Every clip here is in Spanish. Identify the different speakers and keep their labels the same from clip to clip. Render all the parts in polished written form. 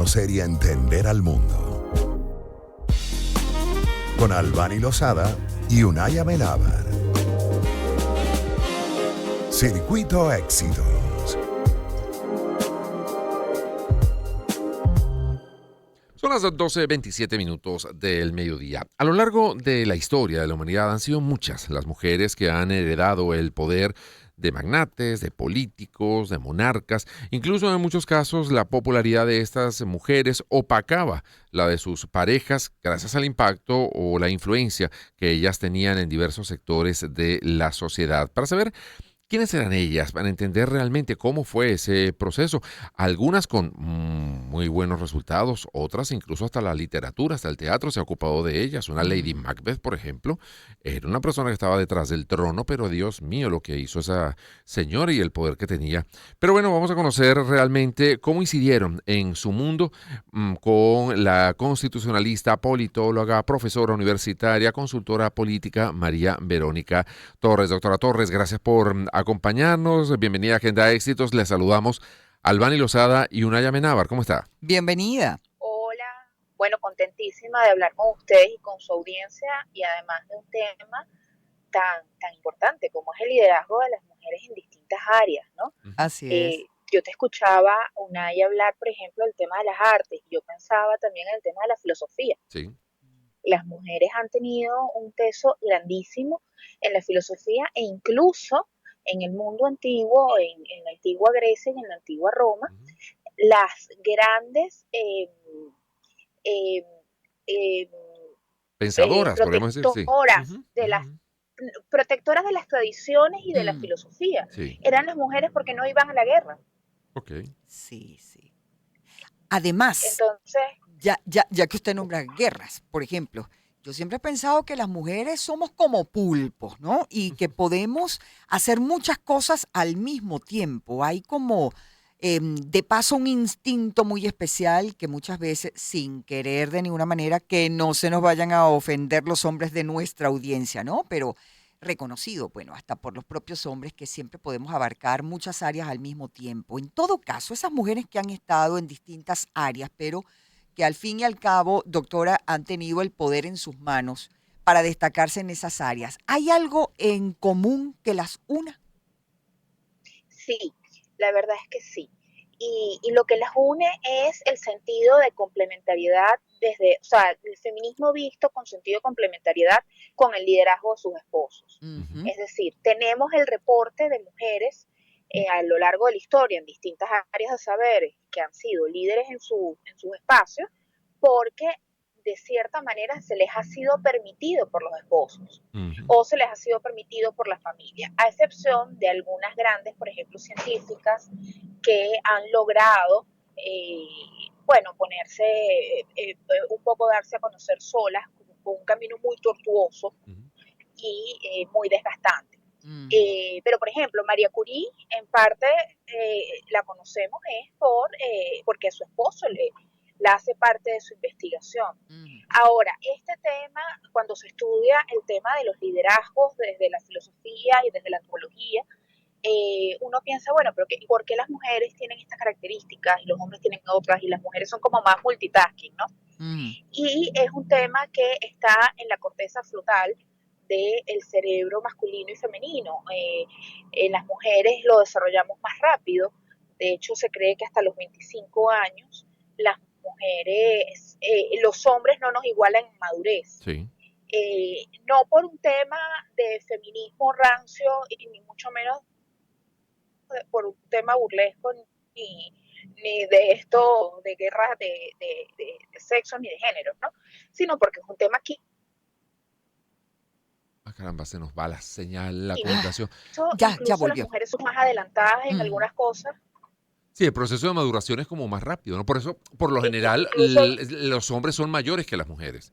Speaker 1: Conocer y entender al mundo. Con Albany Lozada y Unaya Amenábar. Circuito Éxitos.
Speaker 2: Son las 12:27 del mediodía. A lo largo de la historia de la humanidad han sido muchas las mujeres que han heredado el poder de magnates, de políticos, de monarcas. Incluso en muchos casos la popularidad de estas mujeres opacaba la de sus parejas gracias al impacto o la influencia que ellas tenían en diversos sectores de la sociedad. Para saber quiénes eran ellas, para entender realmente cómo fue ese proceso, algunas con muy buenos resultados, otras incluso hasta la literatura, hasta el teatro se ha ocupado de ellas. Una Lady Macbeth, por ejemplo, era una persona que estaba detrás del trono, pero Dios mío, lo que hizo esa señora y el poder que tenía. Pero bueno, vamos a conocer realmente cómo incidieron en su mundo con la constitucionalista, politóloga, profesora universitaria, consultora política, María Verónica Torres. Doctora Torres, gracias por acompañarnos. Bienvenida a Agenda Éxitos. Les saludamos Albany Lozada y Unaya Amenábar. ¿Cómo está?
Speaker 3: Bienvenida.
Speaker 4: Hola, bueno, contentísima de hablar con ustedes y con su audiencia, y además de un tema tan importante como es el liderazgo de las mujeres en distintas áreas, ¿no?
Speaker 3: Así es.
Speaker 4: Yo te escuchaba, Unai, hablar, por ejemplo, del tema de las artes, y yo pensaba también en el tema de la filosofía.
Speaker 2: Sí.
Speaker 4: Las mujeres han tenido un peso grandísimo en la filosofía, e incluso en el mundo antiguo, en la antigua Grecia y en la antigua Roma, las grandes
Speaker 2: pensadoras, podemos decir, sí.
Speaker 4: de las protectoras de las tradiciones y de la filosofía.
Speaker 2: Sí.
Speaker 4: Eran las mujeres porque no iban a la guerra.
Speaker 2: Ok.
Speaker 3: Sí. Además,
Speaker 4: Entonces,
Speaker 3: ya que usted nombra guerras, por ejemplo, yo siempre he pensado que las mujeres somos como pulpos, ¿no? Y que podemos hacer muchas cosas al mismo tiempo. Hay como, de paso, un instinto muy especial que muchas veces, sin querer de ninguna manera, que no se nos vayan a ofender los hombres de nuestra audiencia, ¿no? Pero reconocido, bueno, hasta por los propios hombres, que siempre podemos abarcar muchas áreas al mismo tiempo. En todo caso, esas mujeres que han estado en distintas áreas, pero que al fin y al cabo, doctora, han tenido el poder en sus manos para destacarse en esas áreas. ¿Hay algo en común que las una?
Speaker 4: sí, la verdad es que sí. Y lo que las une es el sentido de complementariedad, o sea, el feminismo visto con sentido de complementariedad con el liderazgo de sus esposos. Es decir, tenemos el reporte de mujeres a lo largo de la historia en distintas áreas de saberes que han sido líderes en sus espacios, porque de cierta manera se les ha sido permitido por los esposos o se les ha sido permitido por la familia, a excepción de algunas grandes, por ejemplo, científicas que han logrado, ponerse, un poco darse a conocer solas, con un camino muy tortuoso y muy desgastante. Pero, por ejemplo, María Curie, en parte, la conocemos es porque su esposo la hace parte de su investigación. Ahora, este tema, cuando se estudia el tema de los liderazgos desde la filosofía y desde la antropología, uno piensa, bueno, pero ¿por qué las mujeres tienen estas características y los hombres tienen otras, y las mujeres son como más multitasking, ¿no? Y es un tema que está en la corteza frontal del cerebro masculino y femenino. En las mujeres lo desarrollamos más rápido. De hecho, se cree que hasta los 25 años las mujeres, los hombres no nos igualan en madurez.
Speaker 2: Sí.
Speaker 4: No por un tema de feminismo rancio, y ni mucho menos por un tema burlesco, ni de esto, de guerras de sexo ni de género, ¿no? Sino porque es un tema aquí.
Speaker 2: Caramba, se nos va la señal, la comunicación.
Speaker 3: Ya volvió.
Speaker 4: Las mujeres son más adelantadas en algunas cosas.
Speaker 2: Sí, el proceso de maduración es como más rápido, ¿no? Por eso, por lo general, los hombres son mayores que las mujeres.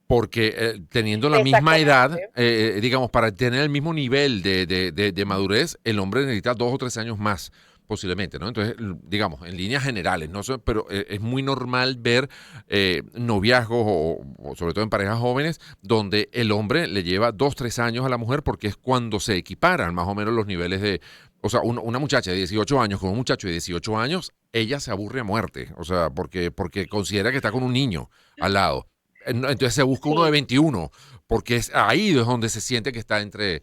Speaker 2: Porque teniendo la misma edad, digamos, para tener el mismo nivel de madurez, el hombre necesita 2 o 3 años más, posiblemente, ¿no? Entonces, digamos, en líneas generales, ¿no? Pero es muy normal ver noviazgos, o sobre todo en parejas jóvenes, donde el hombre le lleva 2 o 3 años a la mujer, porque es cuando se equiparan más o menos los niveles de... O sea, una muchacha de 18 años con un muchacho de 18 años ella se aburre a muerte, o sea, porque considera que está con un niño al lado. Entonces se busca uno de
Speaker 4: Sí.
Speaker 2: 21, porque es ahí es donde se siente que está entre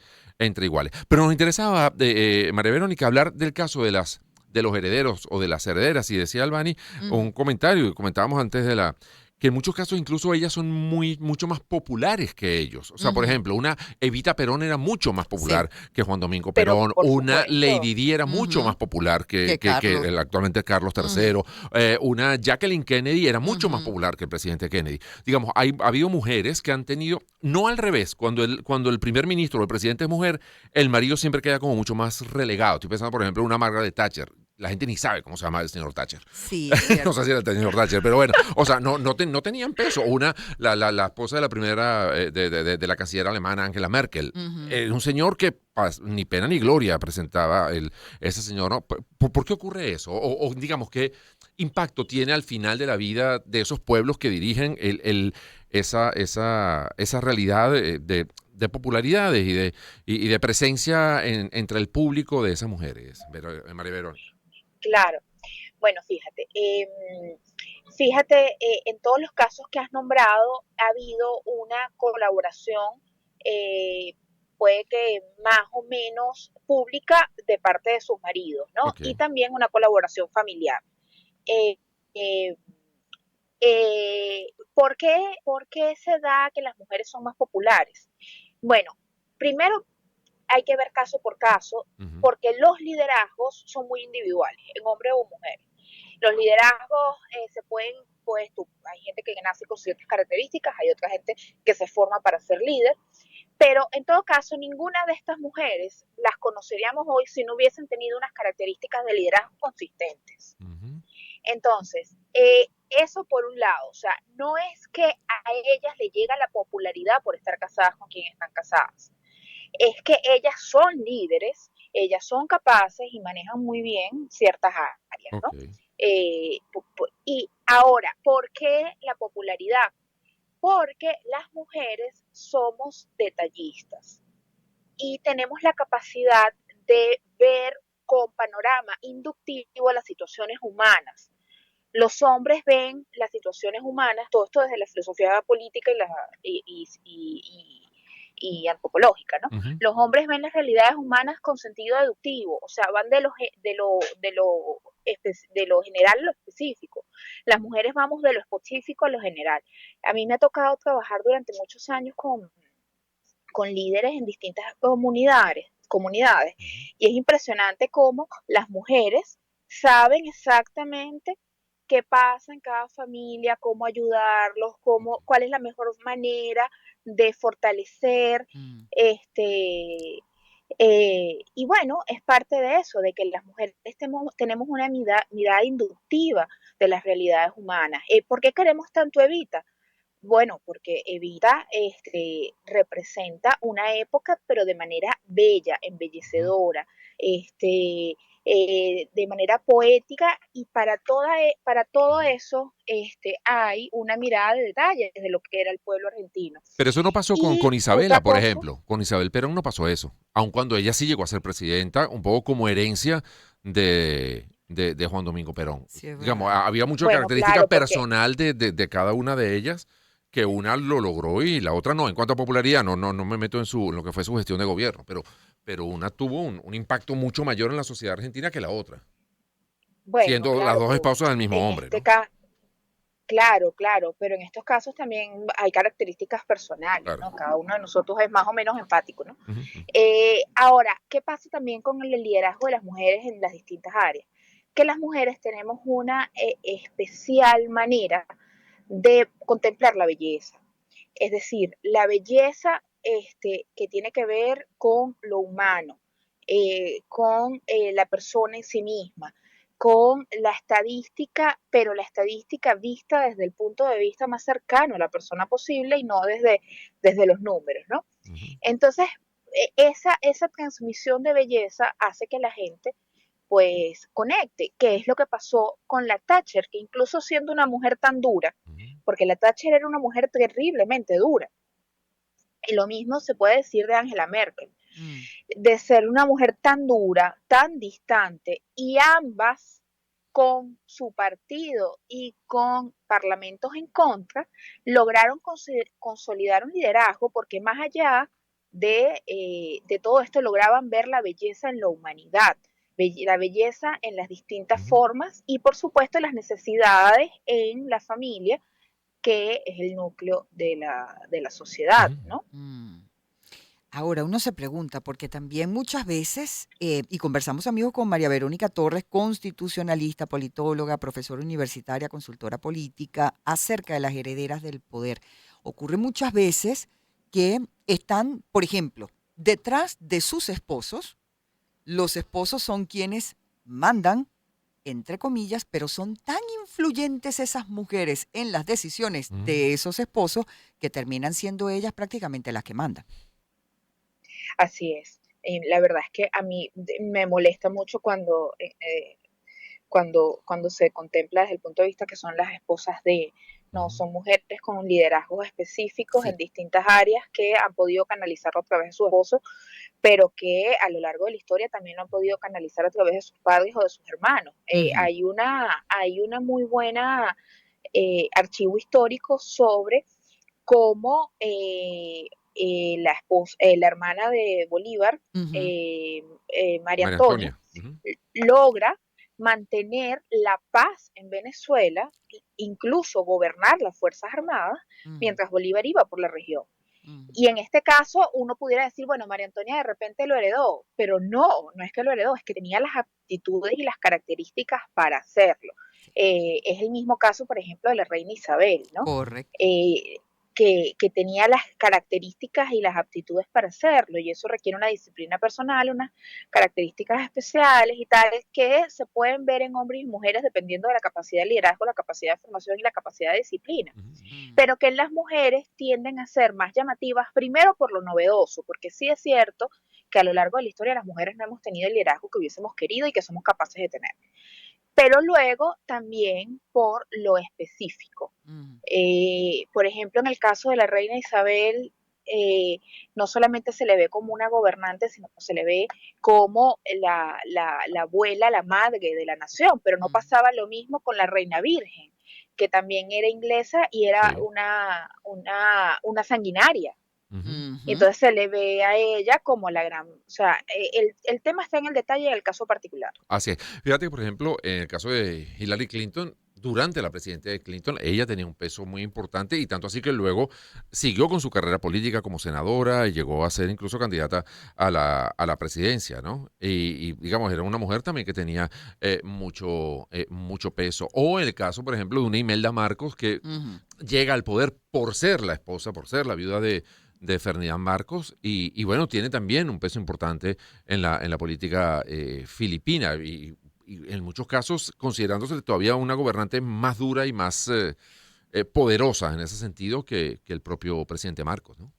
Speaker 2: iguales. Pero nos interesaba, María Verónica, hablar del caso de los herederos o de las herederas, y decía Albani un
Speaker 3: Ujú.
Speaker 2: comentario que comentábamos antes que en muchos casos incluso ellas son mucho más populares que ellos. O sea, por
Speaker 3: Ujú.
Speaker 2: ejemplo, una Evita Perón era mucho más
Speaker 3: Sí.
Speaker 2: popular que Juan Domingo
Speaker 4: Pero
Speaker 2: Perón,
Speaker 4: por
Speaker 2: una
Speaker 4: supuesto,
Speaker 2: Lady Di era mucho más
Speaker 3: Ujú.
Speaker 2: popular
Speaker 3: Que
Speaker 2: que
Speaker 3: Carlos.
Speaker 2: el actualmente Carlos
Speaker 3: Ujú.
Speaker 2: III, una Jacqueline Kennedy era mucho más
Speaker 3: Ujú.
Speaker 2: popular que el presidente Kennedy. Digamos, ha habido mujeres que han tenido, no al revés, cuando el primer ministro o el presidente es mujer, el marido siempre queda como mucho más relegado. Estoy pensando, por ejemplo, en una Margaret Thatcher. La gente ni sabe cómo se llama el señor Thatcher.
Speaker 3: Sí, es
Speaker 2: No sé
Speaker 3: cierto.
Speaker 2: si era el señor Thatcher, pero bueno, o sea, no tenían peso. La esposa de la primera, de la canciller alemana, Angela Merkel,
Speaker 3: Ujú.
Speaker 2: un señor que ni pena ni gloria presentaba ese señor, ¿no? ¿Por qué ocurre eso? O digamos, ¿qué impacto tiene al final de la vida de esos pueblos que dirigen esa realidad de popularidades y de presencia entre el público de esas mujeres, María Verónica?
Speaker 4: claro. Bueno, fíjate, en todos los casos que has nombrado ha habido una colaboración, eh, puede que más o menos pública de parte de sus maridos, ¿no?
Speaker 2: Ok.
Speaker 4: Y también una colaboración familiar. Eh, eh, por qué se da que las mujeres son más populares? Bueno, primero hay que ver caso por caso,
Speaker 2: Ujú.
Speaker 4: porque los liderazgos son muy individuales, en hombres o mujeres. Los liderazgos se pueden, pues hay gente que nace con ciertas características, hay otra gente que se forma para ser líder, pero en todo caso, ninguna de estas mujeres las conoceríamos hoy si no hubiesen tenido unas características de liderazgo consistentes.
Speaker 2: Ujú.
Speaker 4: Entonces, eso por un lado, o sea, no es que a ellas le llega la popularidad por estar casadas con quien están casadas, es que ellas son líderes, ellas son capaces y manejan muy bien ciertas áreas,
Speaker 2: Ok.
Speaker 4: ¿no? Y ahora, ¿por qué la popularidad? Porque las mujeres somos detallistas y tenemos la capacidad de ver con panorama inductivo las situaciones humanas. Los hombres ven las situaciones humanas, todo esto desde la filosofía política y antropológica, ¿no?
Speaker 2: Ujú.
Speaker 4: Los hombres ven las realidades humanas con sentido deductivo, o sea, van de lo general a lo específico. Las mujeres vamos de lo específico a lo general. A mí me ha tocado trabajar durante muchos años con líderes en distintas comunidades
Speaker 2: Ujú.
Speaker 4: y es impresionante cómo las mujeres saben exactamente qué pasa en cada familia, cómo ayudarlos, cuál es la mejor manera de fortalecer,
Speaker 3: Mm.
Speaker 4: y bueno, es parte de eso, de que las mujeres tenemos una mirada inductiva de las realidades humanas. ¿Por qué queremos tanto Evita? Bueno, porque Evita representa una época, pero de manera bella,
Speaker 2: Ujú.
Speaker 4: embellecedora, de manera poética, y para todo
Speaker 2: Ujú.
Speaker 4: eso hay una mirada de detalle de lo que era el pueblo argentino.
Speaker 2: Pero eso no pasó
Speaker 4: Y
Speaker 2: con
Speaker 4: otra
Speaker 2: Isabela, por
Speaker 4: cosa,
Speaker 2: ejemplo. Con Isabel Perón no pasó eso. Aun cuando ella sí llegó a ser presidenta, un poco como herencia de Juan Domingo Perón.
Speaker 3: Sí, es
Speaker 2: Digamos,
Speaker 3: verdad.
Speaker 2: había mucha
Speaker 4: bueno,
Speaker 2: característica
Speaker 4: claro, porque
Speaker 2: personal de cada una de ellas, que una lo logró y la otra no. En cuanto a popularidad, no me meto en lo que fue su gestión de gobierno, pero una tuvo un impacto mucho mayor en la sociedad argentina que la otra,
Speaker 4: bueno,
Speaker 2: siendo las
Speaker 4: claro,
Speaker 2: dos
Speaker 4: pero
Speaker 2: esposas del mismo
Speaker 4: en
Speaker 2: hombre,
Speaker 4: este
Speaker 2: ¿no?
Speaker 4: caso, claro, claro, pero en estos casos también hay características personales,
Speaker 2: Claro.
Speaker 4: ¿no? Cada uno de nosotros es más o menos empático, ¿no?
Speaker 2: Ujú. Ujú.
Speaker 4: Ahora, ¿qué pasa también con el liderazgo de las mujeres en las distintas áreas? Que las mujeres tenemos una especial manera de contemplar la belleza. Es decir, la belleza que tiene que ver con lo humano, con la persona en sí misma, con la estadística, pero la estadística vista desde el punto de vista más cercano a la persona posible y no desde los números, ¿no?
Speaker 2: Ujú.
Speaker 4: Entonces, esa transmisión de belleza hace que la gente pues conecte, que es lo que pasó con la Thatcher, que incluso siendo una mujer tan dura,
Speaker 2: Ujú.
Speaker 4: porque la Thatcher era una mujer terriblemente dura, y lo mismo se puede decir de Angela Merkel,
Speaker 3: Mm.
Speaker 4: de ser una mujer tan dura, tan distante, y ambas con su partido y con parlamentos en contra, lograron consolidar un liderazgo porque más allá de todo esto lograban ver la belleza en la humanidad, la belleza en las distintas formas y por supuesto las necesidades en la familia, que es el núcleo de la sociedad, ¿no?
Speaker 3: Ahora uno se pregunta, porque también muchas veces, y conversamos amigos con María Verónica Torres, constitucionalista, politóloga, profesora universitaria, consultora política, acerca de las herederas del poder. Ocurre muchas veces que están, por ejemplo, detrás de sus esposos. Los esposos son quienes mandan, entre comillas, pero son tan influyentes esas mujeres en las decisiones de esos esposos que terminan siendo ellas prácticamente las que mandan.
Speaker 4: Así es. La verdad es que a mí me molesta mucho cuando se contempla desde el punto de vista que son las esposas de, no, son mujeres con liderazgos específicos en distintas áreas que han podido canalizarlo a través de su esposo, pero que a lo largo de la historia también lo han podido canalizar a través de sus padres o de sus hermanos. Hay una muy buena archivo histórico sobre cómo la hermana de Bolívar, María Antonia, logra mantener la paz en Venezuela, incluso gobernar las Fuerzas Armadas, mientras Bolívar iba por la región. Y en este caso uno pudiera decir, bueno, María Antonia de repente lo heredó, pero no es que lo heredó, es que tenía las aptitudes y las características para hacerlo. Es el mismo caso, por ejemplo, de la reina Isabel, ¿no?
Speaker 3: Correcto.
Speaker 4: Que tenía las características y las aptitudes para hacerlo, y eso requiere una disciplina personal, unas características especiales y tales que se pueden ver en hombres y mujeres dependiendo de la capacidad de liderazgo, la capacidad de formación y la capacidad de disciplina, pero que en las mujeres tienden a ser más llamativas, primero por lo novedoso, porque sí es cierto que a lo largo de la historia las mujeres no hemos tenido el liderazgo que hubiésemos querido y que somos capaces de tener, pero luego también por lo específico. Por ejemplo, en el caso de la reina Isabel, no solamente se le ve como una gobernante, sino que se le ve como la abuela, la madre de la nación, pero no pasaba lo mismo con la reina virgen, que también era inglesa y era una sanguinaria. Y entonces se le ve a ella como la gran, o sea, el tema está en el detalle del caso particular.
Speaker 2: Así es. Fíjate que, por ejemplo, en el caso de Hillary Clinton, durante la presidencia de Clinton, ella tenía un peso muy importante y tanto así que luego siguió con su carrera política como senadora y llegó a ser incluso candidata a la presidencia, ¿no? Y, digamos, era una mujer también que tenía mucho peso. O el caso, por ejemplo, de una Imelda Marcos que llega al poder por ser la esposa, por ser la viuda de Ferdinand Marcos y bueno, tiene también un peso importante en la política filipina y en muchos casos considerándose todavía una gobernante más dura y más poderosa en ese sentido que el propio presidente Marcos, ¿no?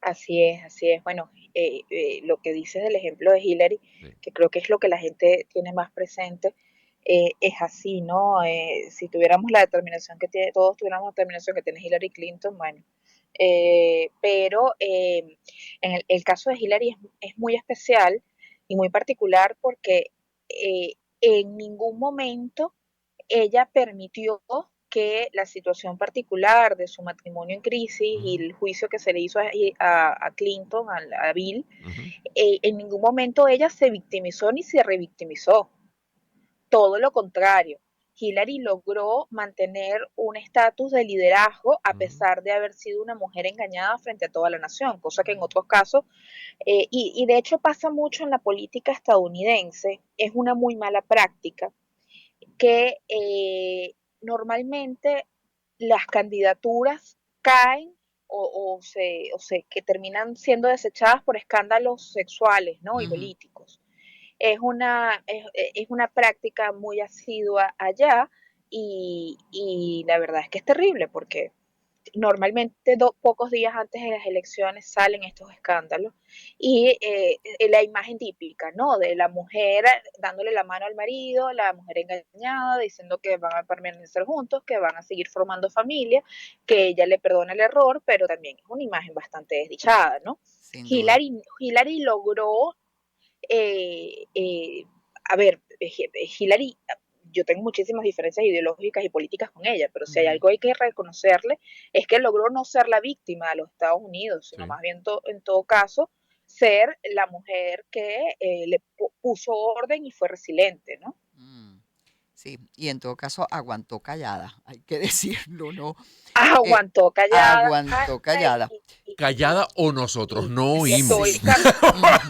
Speaker 4: Así es, así es. Bueno, lo que dices del ejemplo de Hillary, que creo que es lo que la gente tiene más presente, es así, ¿no? Si tuviéramos la determinación que tiene, todos tuviéramos la determinación que tiene Hillary Clinton, bueno, pero en el caso de Hillary es muy especial y muy particular porque en ningún momento ella permitió que la situación particular de su matrimonio en crisis y el juicio que se le hizo a Clinton, a Bill, en ningún momento ella se victimizó ni se revictimizó. Todo lo contrario. Hillary logró mantener un estatus de liderazgo a pesar de haber sido una mujer engañada frente a toda la nación, cosa que en otros casos, y de hecho pasa mucho en la política estadounidense, es una muy mala práctica, que normalmente las candidaturas caen que terminan siendo desechadas por escándalos sexuales, ¿no? Y políticos. Es una práctica muy asidua allá y la verdad es que es terrible porque normalmente pocos días antes de las elecciones salen estos escándalos y la imagen típica, ¿no? De la mujer dándole la mano al marido, la mujer engañada, diciendo que van a permanecer juntos, que van a seguir formando familia, que ella le perdona el error, pero también es una imagen bastante desdichada, ¿no? Hillary logró a ver, Hillary yo tengo muchísimas diferencias ideológicas y políticas con ella, pero si hay algo hay que reconocerle es que logró no ser la víctima de los Estados Unidos, sino más bien en todo caso ser la mujer que le puso orden y fue resiliente, ¿no?
Speaker 3: Sí, y en todo caso aguantó callada, hay que decirlo, ¿no?
Speaker 4: Aguantó callada.
Speaker 3: Aguantó callada.
Speaker 2: Callada o nosotros no oímos.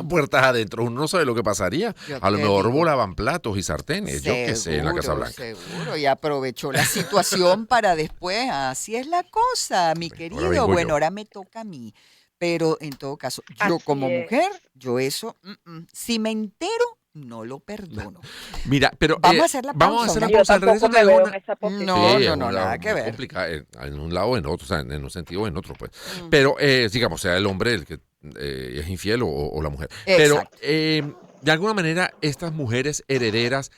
Speaker 2: Puertas adentro, uno no sabe lo que pasaría. A lo mejor volaban platos y sartenes, yo qué sé, en la Casa Blanca.
Speaker 3: Seguro, y aprovechó la situación para después, así es la cosa, mi querido. Bueno, ahora me toca a mí. Pero en todo caso, yo como mujer, yo eso, si me entero, no lo perdono.
Speaker 2: Mira, pero
Speaker 3: vamos a hacer la pausa.
Speaker 2: Vamos a hacer la pausa.
Speaker 4: Yo tampoco me veo en esa posición.
Speaker 3: No, nada que ver.
Speaker 2: En un lado o en otro, o sea, en un sentido o en otro, pues. Pero, digamos, sea el hombre el que es infiel o la mujer.
Speaker 3: Exacto.
Speaker 2: Pero, de alguna manera, estas mujeres herederas,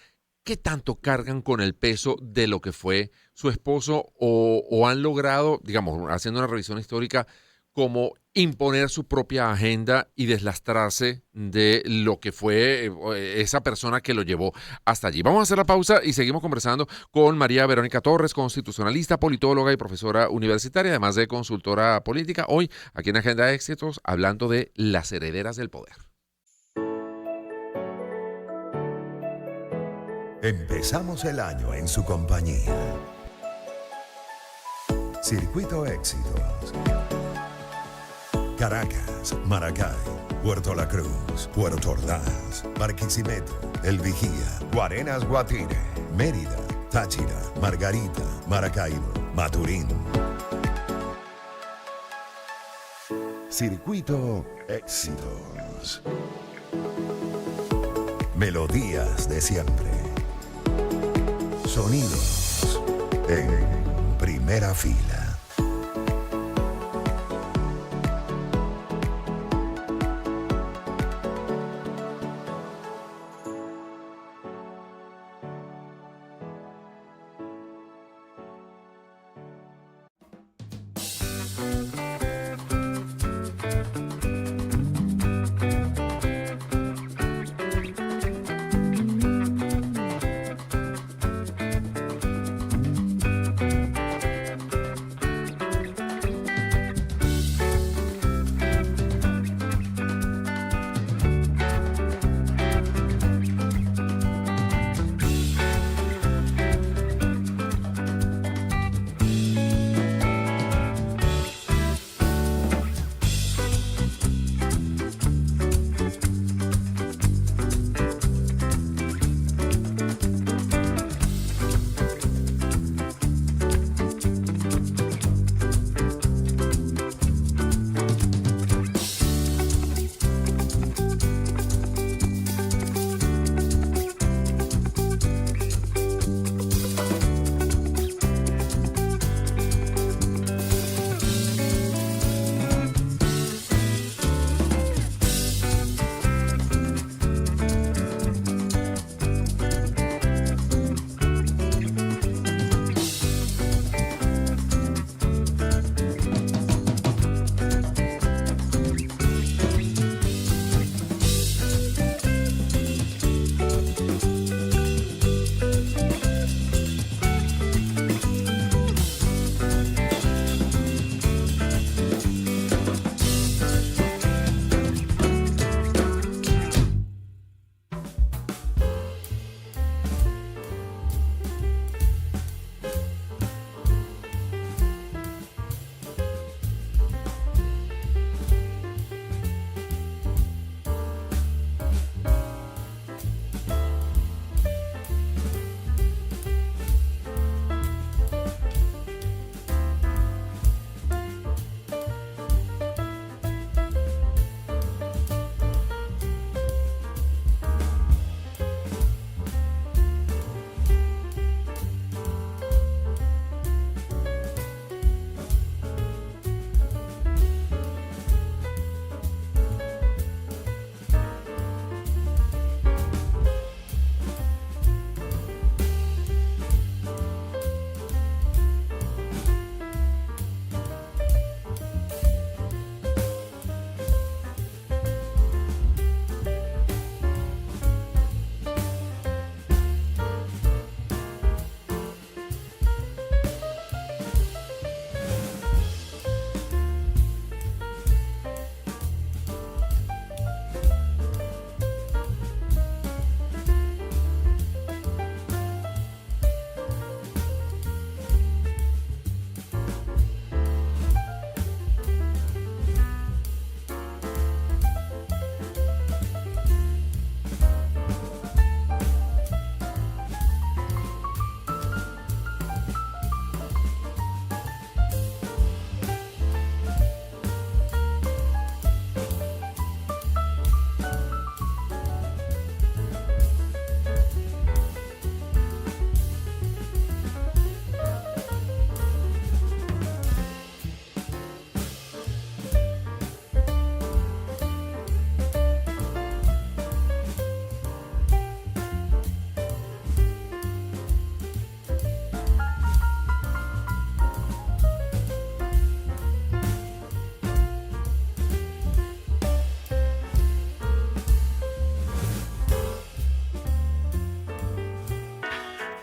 Speaker 2: ¿qué tanto cargan con el peso de lo que fue su esposo o han logrado, digamos, haciendo una revisión histórica, como imponer su propia agenda y deslastrarse de lo que fue esa persona que lo llevó hasta allí? Vamos a hacer la pausa y seguimos conversando con María Verónica Torres, constitucionalista, politóloga y profesora universitaria, además de consultora política. Hoy, aquí en Agenda de Éxitos, hablando de las herederas del poder.
Speaker 1: Empezamos el año en su compañía. Circuito Éxitos. Caracas, Maracay, Puerto La Cruz, Puerto Ordaz, Barquisimeto, El Vigía, Guarenas, Guatire, Mérida, Táchira, Margarita, Maracaibo, Maturín. Circuito Éxitos. Melodías de siempre. Sonidos en primera fila.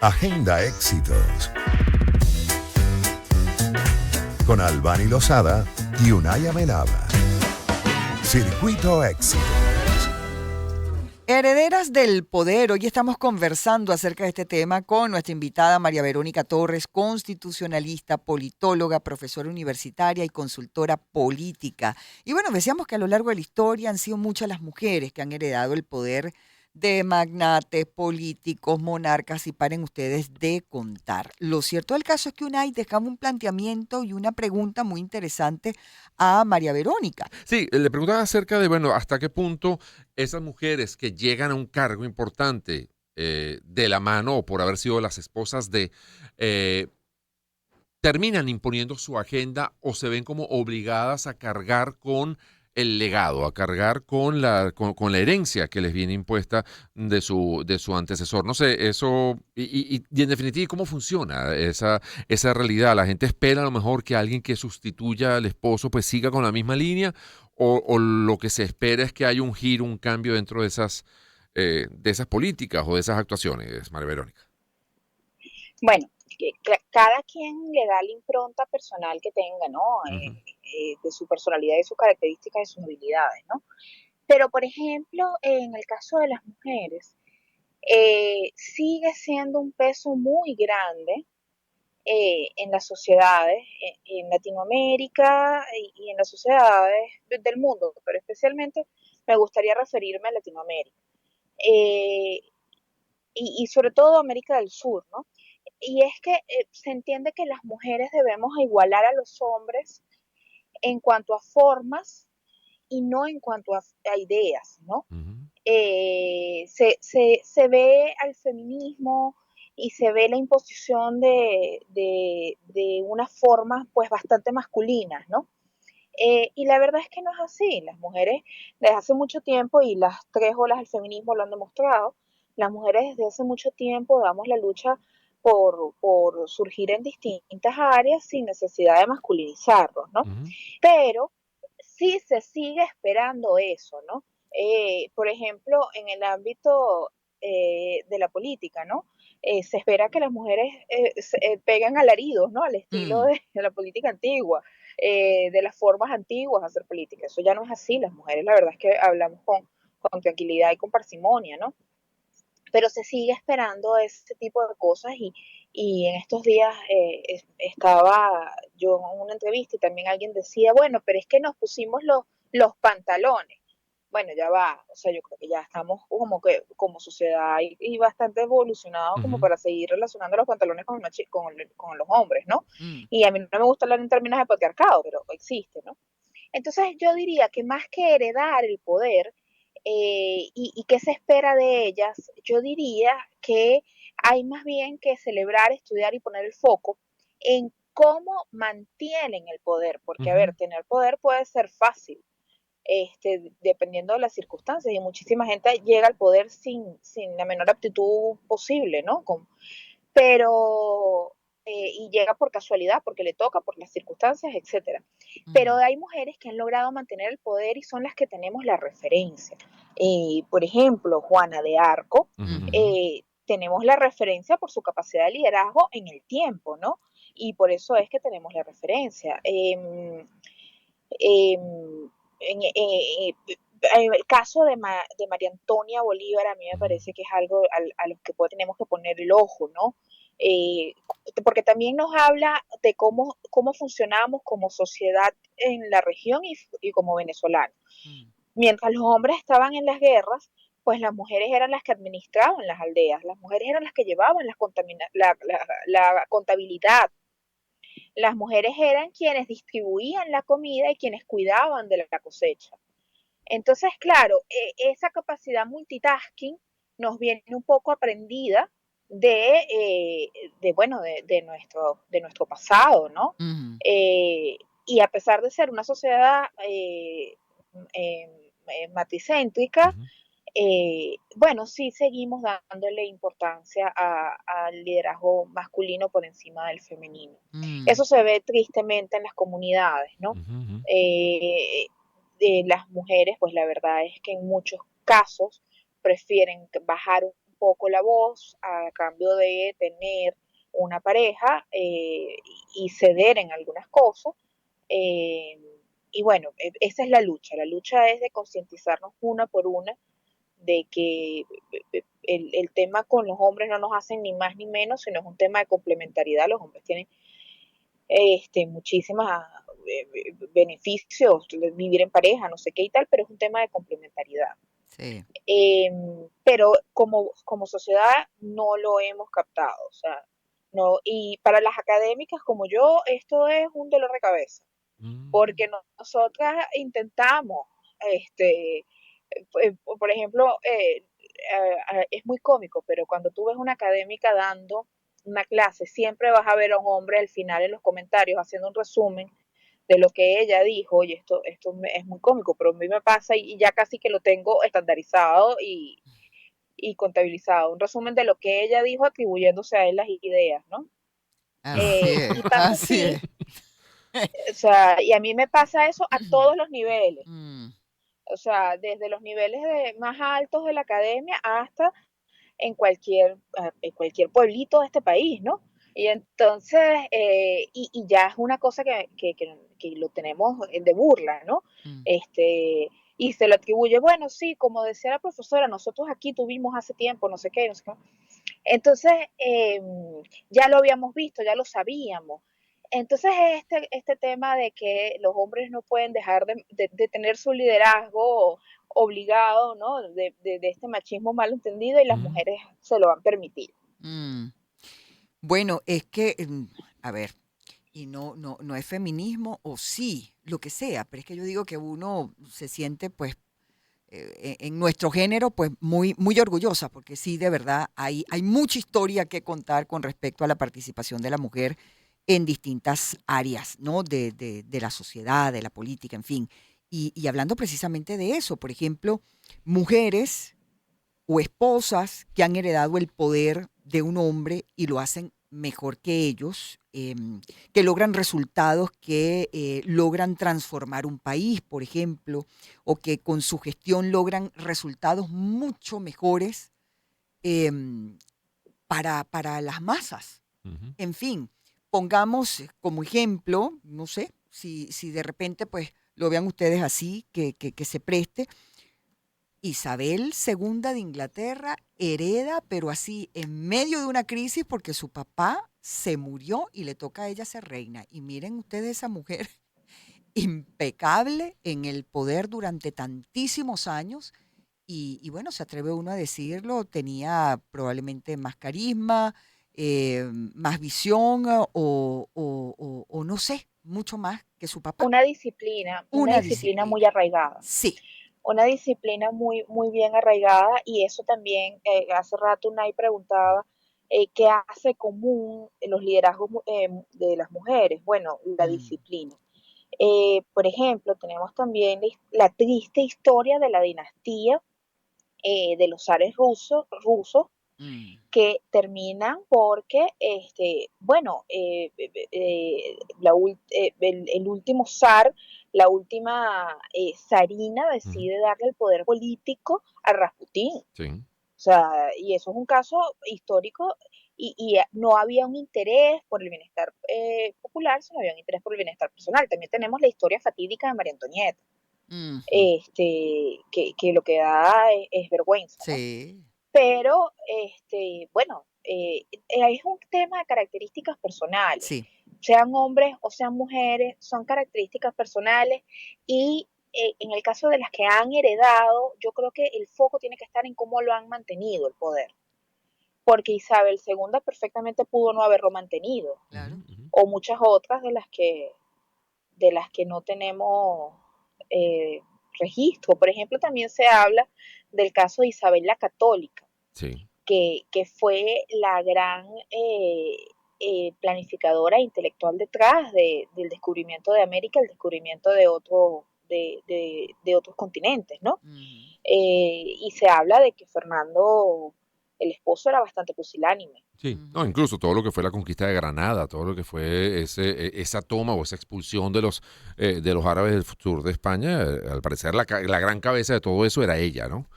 Speaker 1: Agenda Éxitos con Albany Lozada y Unaya Menaba. Circuito Éxitos.
Speaker 3: Herederas del poder. Hoy estamos conversando acerca de este tema con nuestra invitada María Verónica Torres, constitucionalista, politóloga, profesora universitaria y consultora política. Y bueno, decíamos que a lo largo de la historia han sido muchas las mujeres que han heredado el poder de magnates, políticos, monarcas, y paren ustedes de contar. Lo cierto del caso es que Unai dejaba un planteamiento y una pregunta muy interesante a María Verónica.
Speaker 2: Sí, le preguntaba acerca de, bueno, hasta qué punto esas mujeres que llegan a un cargo importante de la mano o por haber sido las esposas de, terminan imponiendo su agenda o se ven como obligadas a cargar con el legado, a cargar con la herencia que les viene impuesta de su antecesor. No sé, eso, y en definitiva, ¿cómo funciona esa realidad? ¿La gente espera a lo mejor que alguien que sustituya al esposo pues siga con la misma línea? ¿O lo que se espera es que haya un giro, un cambio dentro de esas políticas o de esas actuaciones, María Verónica?
Speaker 4: Bueno, cada quien le da la impronta personal que tenga, ¿no?
Speaker 2: Ujú.
Speaker 4: De su personalidad, de sus características, de sus habilidades, ¿no? Pero, por ejemplo, en el caso de las mujeres, sigue siendo un peso muy grande en las sociedades, en Latinoamérica y en las sociedades del mundo, pero especialmente me gustaría referirme a Latinoamérica. Eh, y sobre todo América del Sur, ¿no? Y es que se entiende que las mujeres debemos igualar a los hombres en cuanto a formas y no en cuanto a ideas, ¿no?
Speaker 2: Ujú.
Speaker 4: Se ve al feminismo y se ve la imposición de unas formas pues bastante masculinas, ¿no? Y la verdad es que no es así. Las mujeres desde hace mucho tiempo, y las tres olas del feminismo lo han demostrado, las mujeres desde hace mucho tiempo damos la lucha por surgir en distintas áreas sin necesidad de masculinizarlos, ¿no?
Speaker 2: Ujú.
Speaker 4: Pero sí se sigue esperando eso, ¿no? Por ejemplo, en el ámbito de la política, ¿no? Se espera que las mujeres peguen alaridos, ¿no? Al estilo
Speaker 3: Mm.
Speaker 4: de la política antigua, de las formas antiguas de hacer política. Eso ya no es así. Las mujeres, la verdad es que hablamos con tranquilidad y con parsimonia, ¿no? Pero se sigue esperando ese tipo de cosas y en estos días estaba yo en una entrevista y también alguien decía, bueno, pero es que nos pusimos los pantalones. Bueno, ya va, o sea, yo creo que ya estamos como que como sociedad y bastante evolucionado como
Speaker 2: Ujú.
Speaker 4: para seguir relacionando los pantalones con los hombres, ¿no?
Speaker 3: Mm.
Speaker 4: Y a mí no me gusta hablar en términos de patriarcado, pero existe, ¿no? Entonces yo diría que más que heredar el poder y qué se espera de ellas, yo diría que hay más bien que celebrar, estudiar y poner el foco en cómo mantienen el poder, porque a
Speaker 2: Ujú.
Speaker 4: ver, tener poder puede ser fácil, dependiendo de las circunstancias, y muchísima gente llega al poder sin la menor aptitud posible, ¿no? Pero y llega por casualidad, porque le toca, por las circunstancias, etcétera. Pero
Speaker 3: Mm.
Speaker 4: hay mujeres que han logrado mantener el poder y son las que tenemos la referencia. Por ejemplo, Juana de Arco,
Speaker 2: Ujú.
Speaker 3: Ujú.
Speaker 4: tenemos la referencia por su capacidad de liderazgo en el tiempo, ¿no? Y por eso es que tenemos la referencia. En el caso de María Antonia Bolívar, a mí me
Speaker 2: Ujú.
Speaker 4: parece que es algo a lo que tenemos que poner el ojo, ¿no? Eh, Porque también nos habla de cómo funcionamos como sociedad en la región y como venezolanos.
Speaker 3: Mm.
Speaker 4: Mientras los hombres estaban en las guerras, pues las mujeres eran las que administraban las aldeas, las mujeres eran las que llevaban la contabilidad, las mujeres eran quienes distribuían la comida y quienes cuidaban de la cosecha. Entonces, claro, esa capacidad multitasking nos viene un poco aprendida bueno, de nuestro pasado, ¿no?
Speaker 3: Mm.
Speaker 4: Eh, y a pesar de ser una sociedad eh, matricéntrica,
Speaker 2: Ujú.
Speaker 4: bueno, sí seguimos dándole importancia al liderazgo masculino por encima del femenino.
Speaker 3: Mm.
Speaker 4: Eso se ve tristemente en las comunidades, ¿no?
Speaker 2: Ujú. Ujú.
Speaker 4: Eh, de las mujeres, pues la verdad es que en muchos casos prefieren bajar un poco la voz a cambio de tener una pareja y ceder en algunas cosas. Eh, y bueno, esa es la lucha. La lucha es de concientizarnos una por una de que el tema con los hombres no nos hacen ni más ni menos, sino es un tema de complementariedad. Los hombres tienen muchísimas beneficios, vivir en pareja, no sé qué y tal, pero es un tema de complementariedad.
Speaker 3: Sí.
Speaker 4: Pero como sociedad no lo hemos captado, o sea, no, y para las académicas como yo, esto es un dolor de cabeza, porque nosotras intentamos, por ejemplo, es muy cómico, pero cuando tú ves una académica dando una clase, siempre vas a ver a un hombre al final en los comentarios haciendo un resumen de lo que ella dijo. Oye, esto es muy cómico, pero a mí me pasa y ya casi que lo tengo estandarizado y contabilizado. Un resumen de lo que ella dijo atribuyéndose a él las ideas, ¿no?
Speaker 3: Así
Speaker 4: Y
Speaker 3: es,
Speaker 4: pasa
Speaker 3: así
Speaker 4: así,
Speaker 3: es.
Speaker 4: o sea, y a mí me pasa eso a todos los niveles.
Speaker 3: Mm,
Speaker 4: O sea, desde los niveles más altos de la academia hasta en cualquier pueblito de este país, ¿no? Y entonces, y ya es una cosa que lo tenemos de burla, ¿no?
Speaker 3: mm.
Speaker 4: Y se lo atribuye, bueno, sí, como decía la profesora, nosotros aquí tuvimos hace tiempo, no sé qué, no sé qué. Entonces, ya lo habíamos visto, ya lo sabíamos. Entonces, este tema de que los hombres no pueden dejar de tener su liderazgo obligado, ¿no? De este machismo mal entendido y las mujeres se lo han permitido.
Speaker 3: Mm. Bueno, es que, a ver, y no es feminismo, o sí, lo que sea, pero es que yo digo que uno se siente, pues, en nuestro género, pues, muy orgullosa, porque sí, de verdad, hay mucha historia que contar con respecto a la participación de la mujer en distintas áreas, ¿no? De la sociedad, de la política, en fin. Y hablando precisamente de eso, por ejemplo, mujeres o esposas que han heredado el poder de un hombre y lo hacen mejor que ellos, que logran resultados que logran transformar un país, por ejemplo, o que con su gestión logran resultados mucho mejores em, para las masas.
Speaker 2: Ujú.
Speaker 3: En fin, pongamos como ejemplo, no sé, si de repente pues lo vean ustedes así, que se preste. Isabel II de Inglaterra hereda, pero así, en medio de una crisis, porque su papá se murió y le toca a ella ser reina. Y miren ustedes esa mujer impecable en el poder durante tantísimos años. Y bueno, se atreve uno a decirlo, tenía probablemente más carisma, más visión o no sé, mucho más que su papá.
Speaker 4: Una
Speaker 3: Una
Speaker 4: disciplina muy
Speaker 3: disciplina.
Speaker 4: arraigada.
Speaker 3: Sí.
Speaker 4: Una disciplina muy, muy bien arraigada y eso también, hace rato Nay preguntaba, ¿qué hace común los liderazgos de las mujeres? Bueno, la
Speaker 3: Mm,
Speaker 4: disciplina. Por ejemplo, tenemos también la triste historia de la dinastía de los zares rusos
Speaker 3: mm,
Speaker 4: que terminan porque, bueno, el último zar, la última zarina
Speaker 2: Ujú.
Speaker 4: decide darle el poder político a Rasputín.
Speaker 2: Sí.
Speaker 4: O sea, y eso es un caso histórico y no había un interés por el bienestar popular, sino había un interés por el bienestar personal. También tenemos la historia fatídica de María Antonieta,
Speaker 3: ujú.
Speaker 4: que lo que da es vergüenza, ¿no?
Speaker 3: Sí.
Speaker 4: Pero, bueno, es un tema de características personales,
Speaker 3: Sí.
Speaker 4: sean hombres o sean mujeres, son características personales y en el caso de las que han heredado, yo creo que el foco tiene que estar en cómo lo han mantenido el poder, porque Isabel II perfectamente pudo no haberlo mantenido,
Speaker 2: Ujú,
Speaker 3: Claro.
Speaker 2: ujú.
Speaker 4: o muchas otras de las que no tenemos eh, registro. Por ejemplo, también se habla del caso de Isabel la Católica,
Speaker 2: Sí.
Speaker 4: que fue la gran planificadora e intelectual detrás del descubrimiento de América, el descubrimiento de otros continentes, ¿no?
Speaker 3: Ujú.
Speaker 4: Y se habla de que Fernando, el esposo, era bastante pusilánime.
Speaker 2: Sí, no,
Speaker 3: Ujú.
Speaker 2: incluso todo lo que fue la conquista de Granada, todo lo que fue esa toma o esa expulsión de los árabes del sur de España, al parecer la gran cabeza de todo eso era ella, ¿no?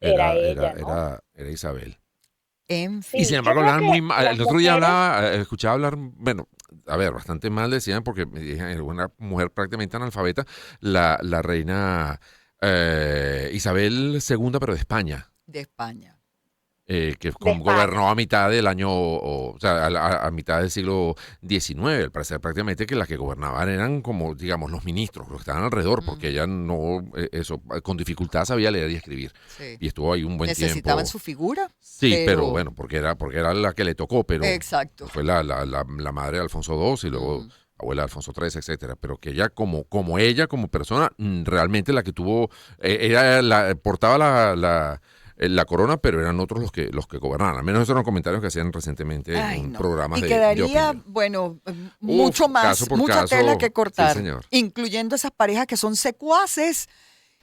Speaker 4: Era
Speaker 2: Era, era,
Speaker 4: ella, ¿no?
Speaker 2: era, era Isabel.
Speaker 3: En
Speaker 4: Sí,
Speaker 2: Y sin
Speaker 4: yo
Speaker 2: embargo,
Speaker 4: creo
Speaker 2: hablaban
Speaker 4: que
Speaker 2: muy mal.
Speaker 4: las
Speaker 2: El otro día
Speaker 4: mujeres,
Speaker 2: escuchaba hablar, bueno, a ver, bastante mal decían, porque me dijeron, era una mujer prácticamente analfabeta, la reina Isabel II, pero de España.
Speaker 3: de España.
Speaker 2: Que
Speaker 4: de España.
Speaker 2: gobernó a mitad del año, o sea, a mitad del siglo XIX. Al parecer, prácticamente que las que gobernaban eran como, digamos, los ministros, los que estaban alrededor, porque ella no, eso, con dificultad sabía leer y escribir.
Speaker 3: Sí.
Speaker 2: Y estuvo ahí un buen
Speaker 3: Necesitaban
Speaker 2: tiempo.
Speaker 3: su figura,
Speaker 2: Sí, pero
Speaker 3: pero...
Speaker 2: bueno, porque era la que le tocó, pero
Speaker 3: Exacto.
Speaker 2: fue la madre de Alfonso II y luego
Speaker 3: Ujú.
Speaker 2: abuela de Alfonso III, etcétera. Pero que ella, como ella, como persona, realmente la que tuvo, portaba la corona, pero eran otros los que gobernaban. Al menos esos eran comentarios que hacían recientemente
Speaker 3: Ay,
Speaker 2: en
Speaker 3: no.
Speaker 2: programas
Speaker 3: Y
Speaker 2: de
Speaker 3: quedaría,
Speaker 2: opinión.
Speaker 3: bueno,
Speaker 2: Uf,
Speaker 3: mucho
Speaker 2: caso
Speaker 3: más,
Speaker 2: por
Speaker 3: mucha
Speaker 2: caso,
Speaker 3: tela que
Speaker 2: sí,
Speaker 3: cortar,
Speaker 2: señor.
Speaker 3: incluyendo esas parejas que son secuaces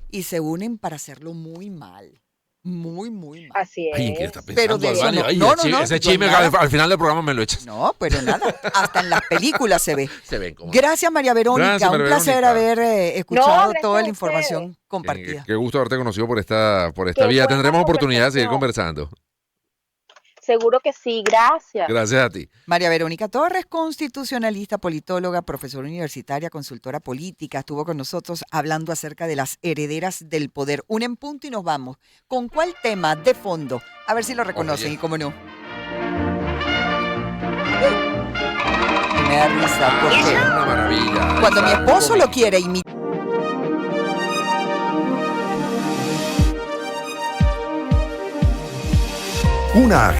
Speaker 3: y se unen para hacerlo muy mal. Muy, muy mal.
Speaker 4: Así
Speaker 2: Ay, ¿en qué está
Speaker 4: es,
Speaker 3: Pero
Speaker 2: pensando,
Speaker 3: de
Speaker 4: así
Speaker 3: eso
Speaker 4: es.
Speaker 2: Albania?
Speaker 3: no,
Speaker 2: Ay,
Speaker 3: no, no, no,
Speaker 2: ese
Speaker 3: yo
Speaker 2: chisme que
Speaker 3: nada.
Speaker 2: al final del programa me lo echas.
Speaker 3: No, pero nada, hasta en las películas se ve.
Speaker 2: Se ven como...
Speaker 3: Gracias, María Verónica.
Speaker 2: Gracias, María
Speaker 3: Un placer
Speaker 2: Verónica.
Speaker 3: haber
Speaker 4: No,
Speaker 3: escuchado
Speaker 4: gracias
Speaker 3: toda
Speaker 4: a
Speaker 3: la
Speaker 4: ustedes.
Speaker 3: información
Speaker 2: Qué,
Speaker 3: compartida.
Speaker 2: qué gusto haberte conocido por esta
Speaker 4: Qué
Speaker 2: vía.
Speaker 4: buena
Speaker 2: Tendremos oportunidad de seguir
Speaker 4: conversación.
Speaker 2: conversando.
Speaker 4: Seguro que sí, gracias.
Speaker 2: Gracias a ti.
Speaker 3: María Verónica Torres, constitucionalista, politóloga, profesora universitaria, consultora política, estuvo con nosotros hablando acerca de las herederas del poder. Un en punto y nos vamos. ¿Con cuál tema de fondo? A ver si lo reconocen
Speaker 2: Oye.
Speaker 3: y cómo no. Me da risa
Speaker 2: Es
Speaker 3: porque
Speaker 2: una maravilla.
Speaker 3: cuando mi
Speaker 2: Exacto,
Speaker 3: esposo lo
Speaker 2: cómico.
Speaker 3: quiere imitar.
Speaker 1: Una